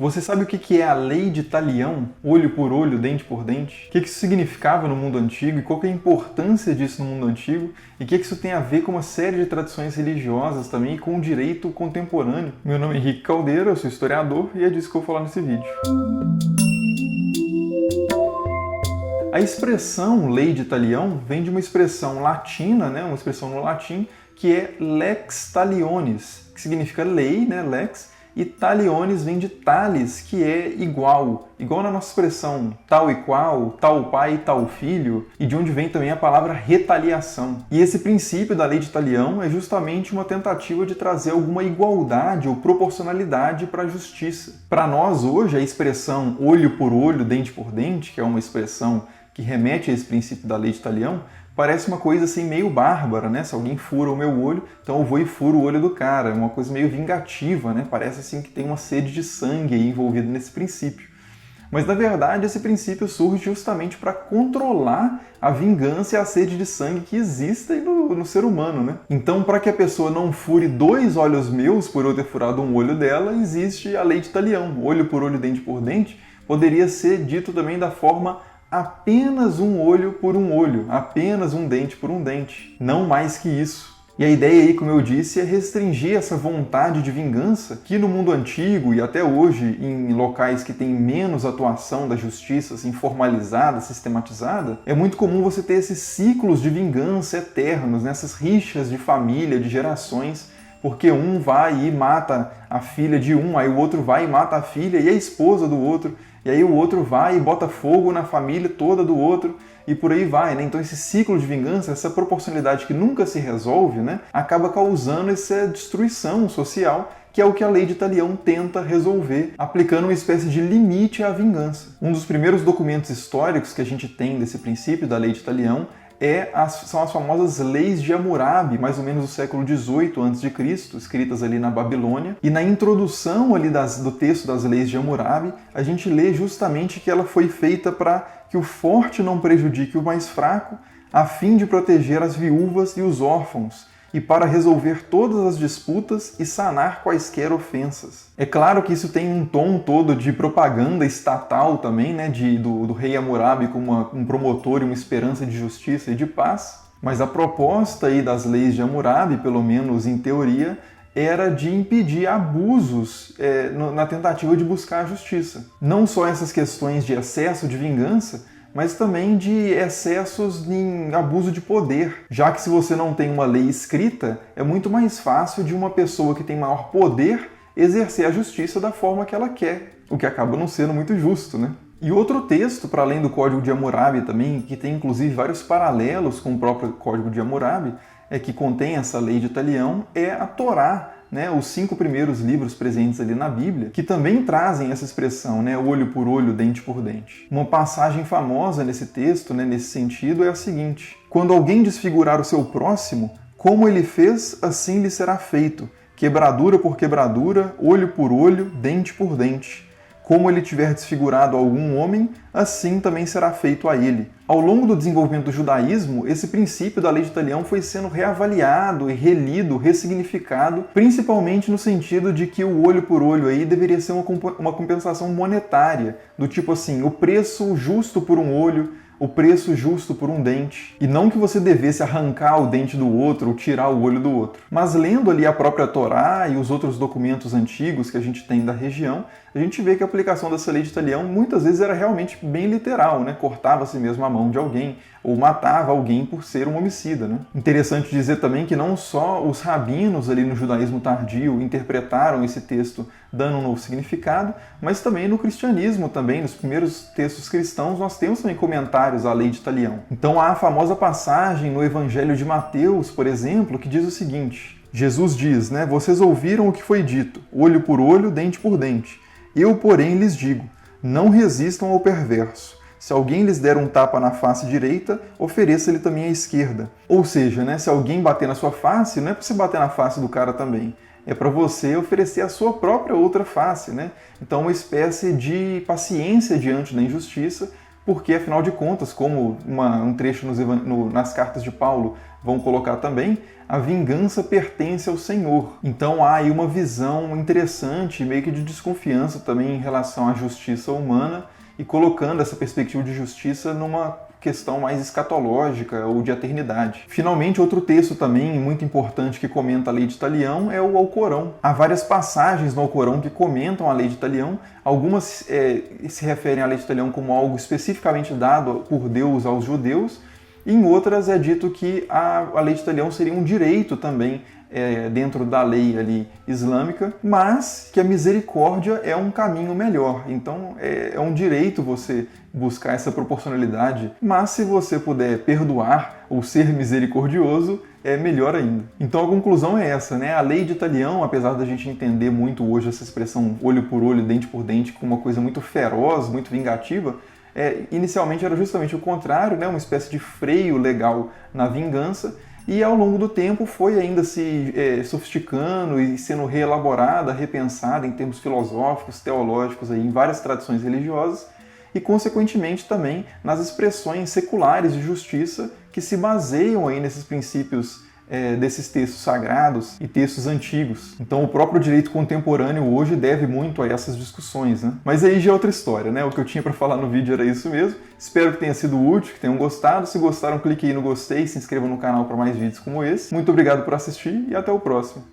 Você sabe o que é a lei de talião? Olho por olho, dente por dente? O que isso significava no mundo antigo e qual que é a importância disso no mundo antigo? E o que isso tem a ver com uma série de tradições religiosas também e com o direito contemporâneo? Meu nome é Henrique Caldeira, eu sou historiador e é disso que eu vou falar nesse vídeo. A expressão lei de talião vem de uma expressão latina, uma expressão no latim, que é lex talionis, que significa lei, lex, e talionis vem de talis, que é igual na nossa expressão tal e qual, tal pai, tal filho, e de onde vem também a palavra retaliação. E esse princípio da lei de talião é justamente uma tentativa de trazer alguma igualdade ou proporcionalidade para a justiça. Para nós hoje, a expressão olho por olho, dente por dente, que é uma expressão que remete a esse princípio da lei de talião, parece uma coisa assim meio bárbara, Se alguém fura o meu olho, então eu vou e furo o olho do cara. É uma coisa meio vingativa, Parece assim que tem uma sede de sangue aí envolvida nesse princípio. Mas na verdade esse princípio surge justamente para controlar a vingança e a sede de sangue que existem no ser humano, Então, para que a pessoa não fure 2 olhos meus por eu ter furado um olho dela, existe a lei de talião. Olho por olho, dente por dente, poderia ser dito também da forma apenas um olho por um olho, apenas um dente por um dente, não mais que isso. E a ideia aí, como eu disse, é restringir essa vontade de vingança que no mundo antigo e até hoje em locais que tem menos atuação da justiça, assim, formalizada, sistematizada, é muito comum você ter esses ciclos de vingança eternos, essas rixas de família, de gerações, porque um vai e mata a filha de um, aí o outro vai e mata a filha e a esposa do outro, e aí o outro vai e bota fogo na família toda do outro, e por aí vai, Então esse ciclo de vingança, essa proporcionalidade que nunca se resolve, acaba causando essa destruição social, que é o que a lei de talião tenta resolver, aplicando uma espécie de limite à vingança. Um dos primeiros documentos históricos que a gente tem desse princípio da lei de talião são as famosas leis de Hammurabi, mais ou menos do século XVIII a.C., escritas ali na Babilônia. E na introdução ali do texto das leis de Hammurabi, a gente lê justamente que ela foi feita para que o forte não prejudique o mais fraco, a fim de proteger as viúvas e os órfãos, e para resolver todas as disputas e sanar quaisquer ofensas. É claro que isso tem um tom todo de propaganda estatal também, do rei Hammurabi como um promotor e uma esperança de justiça e de paz, mas a proposta aí das leis de Hammurabi, pelo menos em teoria, era de impedir abusos na tentativa de buscar a justiça. Não só essas questões de excesso de vingança, mas também de excessos em abuso de poder, já que se você não tem uma lei escrita, é muito mais fácil de uma pessoa que tem maior poder exercer a justiça da forma que ela quer, o que acaba não sendo muito justo, E outro texto, para além do Código de Hammurabi também, que tem inclusive vários paralelos com o próprio Código de Hammurabi, que contém essa lei de talião, é a Torá, os 5 primeiros livros presentes ali na Bíblia, que também trazem essa expressão, olho por olho, dente por dente. Uma passagem famosa nesse texto, nesse sentido, é a seguinte: quando alguém desfigurar o seu próximo, como ele fez, assim lhe será feito, quebradura por quebradura, olho por olho, dente por dente. Como ele tiver desfigurado algum homem, assim também será feito a ele. Ao longo do desenvolvimento do judaísmo, esse princípio da lei de talião foi sendo reavaliado e relido, ressignificado, principalmente no sentido de que o olho por olho aí deveria ser uma compensação monetária, do tipo assim, o preço justo por um olho, o preço justo por um dente, e não que você devesse arrancar o dente do outro ou tirar o olho do outro. Mas lendo ali a própria Torá e os outros documentos antigos que a gente tem da região, a gente vê que a aplicação dessa lei de talião muitas vezes era realmente bem literal, Cortava-se mesmo a mão de alguém, ou matava alguém por ser um homicida, Interessante dizer também que não só os rabinos ali no judaísmo tardio interpretaram esse texto dando um novo significado, mas também no cristianismo também, nos primeiros textos cristãos, nós temos também comentários à lei de talião. Então há a famosa passagem no Evangelho de Mateus, por exemplo, que diz o seguinte: Jesus diz, vocês ouviram o que foi dito, olho por olho, dente por dente. Eu, porém, lhes digo, não resistam ao perverso. Se alguém lhes der um tapa na face direita, ofereça-lhe também a esquerda. Ou seja, se alguém bater na sua face, não é para você bater na face do cara também. É para você oferecer a sua própria outra face, Então, uma espécie de paciência diante da injustiça, porque, afinal de contas, como um trecho nas cartas de Paulo vão colocar também, a vingança pertence ao Senhor. Então há aí uma visão interessante, meio que de desconfiança também em relação à justiça humana, e colocando essa perspectiva de justiça numa questão mais escatológica ou de eternidade. Finalmente, outro texto também muito importante que comenta a lei de Talião é o Alcorão. Há várias passagens no Alcorão que comentam a lei de Talião. Algumas se referem à lei de Talião como algo especificamente dado por Deus aos judeus, e em outras é dito que a lei de Talião seria um direito também dentro da lei ali islâmica, mas que a misericórdia é um caminho melhor. Então é um direito você buscar essa proporcionalidade, mas se você puder perdoar ou ser misericordioso, é melhor ainda. Então a conclusão é essa, né? A lei de Talião, apesar da gente entender muito hoje essa expressão olho por olho, dente por dente, como uma coisa muito feroz, muito vingativa, inicialmente era justamente o contrário, né? Uma espécie de freio legal na vingança, e ao longo do tempo foi ainda se sofisticando e sendo reelaborada, repensada em termos filosóficos, teológicos, aí, em várias tradições religiosas, e consequentemente também nas expressões seculares de justiça que se baseiam aí nesses princípios desses textos sagrados e textos antigos. Então o próprio direito contemporâneo hoje deve muito a essas discussões, né? Mas aí já é outra história, né? O que eu tinha para falar no vídeo era isso mesmo. Espero que tenha sido útil, que tenham gostado. Se gostaram, clique aí no gostei, se inscreva no canal para mais vídeos como esse. Muito obrigado por assistir e até o próximo.